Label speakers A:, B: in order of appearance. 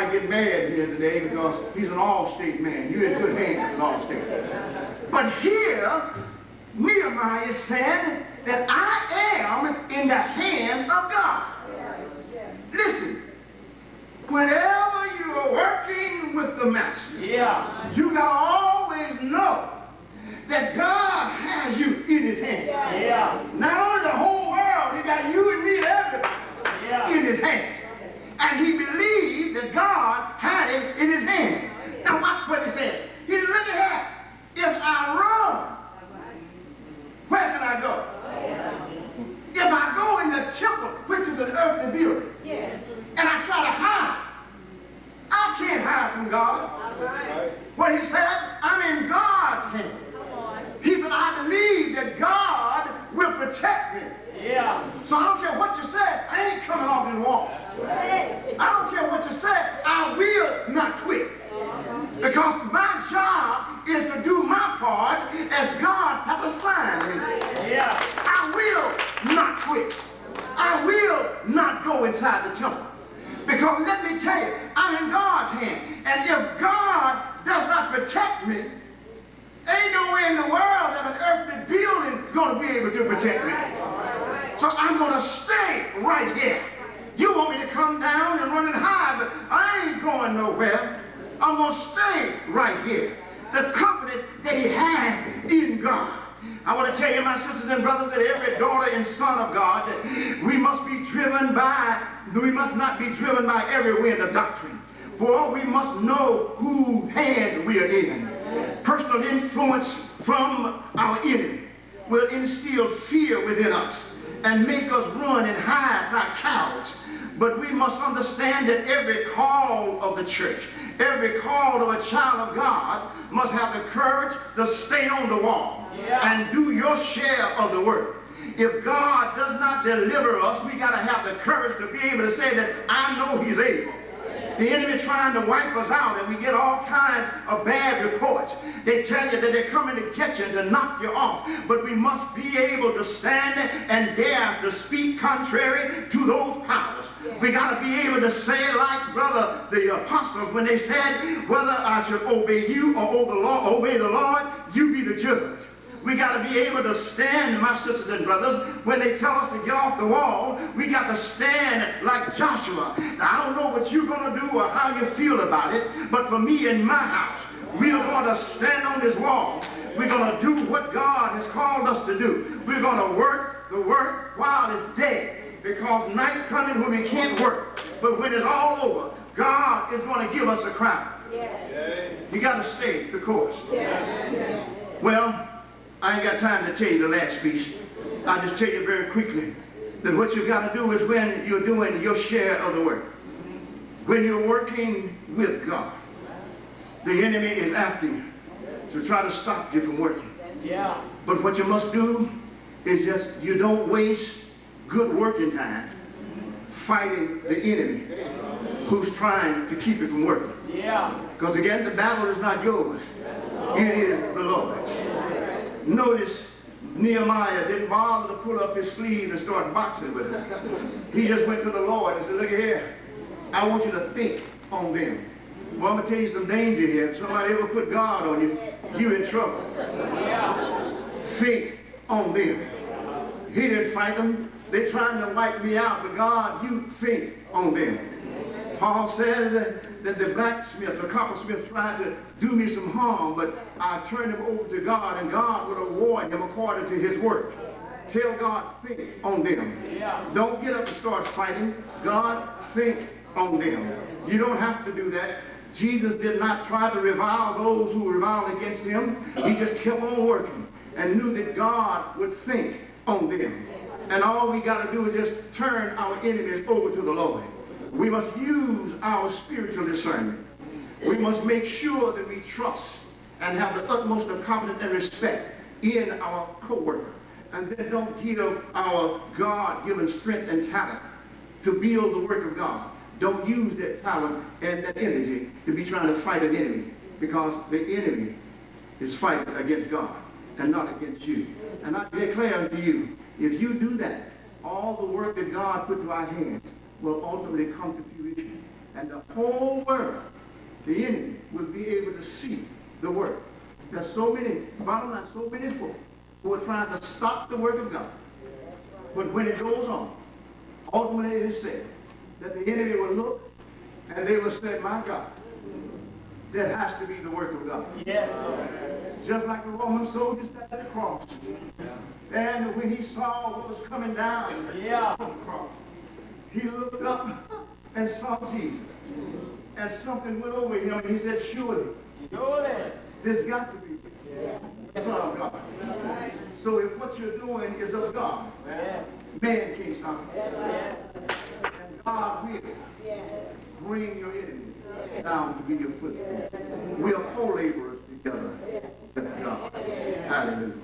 A: might get mad here today because he's an all-state man. You're in good hands with all-state. But here, Nehemiah said that I am in the hand of God. Listen, whenever you are working with the master, you got to always know that God has you in his hand. Not only the whole world, he got you and me and everybody in his hand. And he believed that God had him in his hands. Now watch what he said. He said, look at that. If I run, where can I go? If I go in the temple, which is an earthly building, and I try to hide, I can't hide from God. What he said, I'm in God's hand. He said, I believe that God will protect me. So I don't care what you said, I ain't coming off and walking. I don't care what you said, I will not quit. Because my job is to do my part as God has assigned me. I will not quit. I will not go inside the temple. Because let me tell you, I'm in God's hand. And if God does not protect me, ain't no way in the world that an earthly building is going to be able to protect me. So I'm going to stay right here. You want me to come down and run and hide, but I ain't going nowhere. I'm going to stay right here. The confidence that he has in God. I want to tell you, my sisters and brothers, that every daughter and son of God, we must not be driven by every wind of doctrine. For we must know whose hands we are in. Personal influence from our enemy will instill fear within us and make us run and hide like cowards. But we must understand that every call of the church, every call of a child of God must have the courage to stay on the wall and do your share of the work. If God does not deliver us, we got to have the courage to be able to say that I know he's able. The enemy trying to wipe us out, and we get all kinds of bad reports. They tell you that they're coming to get you, to knock you off. But we must be able to stand and dare to speak contrary to those powers. We got to be able to say, like brother the apostles, when they said, whether I should obey you or obey the Lord, you be the judge. We got to be able to stand, my sisters and brothers, when they tell us to get off the wall, we got to stand like Joshua. Now, I don't know what you're going to do or how you feel about it, but for me and my house, we are going to stand on this wall. We're going to do what God has called us to do. We're going to work the work while it's day, because night coming when we can't work. But when it's all over, God is going to give us a crown. You got to stay the course. Well, I ain't got time to tell you the last piece. I'll just tell you very quickly that what you've got to do is when you're doing your share of the work. When you're working with God, the enemy is after you to try to stop you from working. But what you must do is just, you don't waste good working time fighting the enemy who's trying to keep you from working. Because again, the battle is not yours. It is the Lord's. Notice Nehemiah didn't bother to pull up his sleeve and start boxing with him. He just went to the Lord and said, look here, I want you to think on them. Well, I'm going to tell you some danger here. If somebody ever put God on you, you're in trouble. Think on them. He didn't fight them. They're trying to wipe me out, but God, you think on them. Paul says that the blacksmith, the coppersmith, tried to do me some harm, but I turned him over to God, and God would reward him according to his work. Tell God, think on them. Don't get up and start fighting. God, think on them. You don't have to do that. Jesus did not try to revile those who reviled against him. He just kept on working and knew that God would think on them. And all we got to do is just turn our enemies over to the Lord. We must use our spiritual discernment. We must make sure that we trust and have the utmost of confidence and respect in our co-worker. And then don't give our God-given strength and talent to build the work of God. Don't use that talent and that energy to be trying to fight an enemy, because the enemy is fighting against God and not against you. And I declare to you, if you do that, all the work that God put to our hands will ultimately come to fruition. And the whole world, the enemy, will be able to see the work. There's so many, bottom line, so many folks who are trying to stop the work of God. But when it goes on, ultimately it is said that the enemy will look and they will say, my God, that has to be the work of God.
B: Yes, Lord.
A: Just like the Roman soldiers at the cross. And when he saw what was coming down from the cross, he looked up and saw Jesus. And something went over him and he said, surely, this got to be the Son of God. So if what you're doing is of God, man can't stop it. And God will bring your enemy down to be your footstool. We are co-laborers together with God. Hallelujah.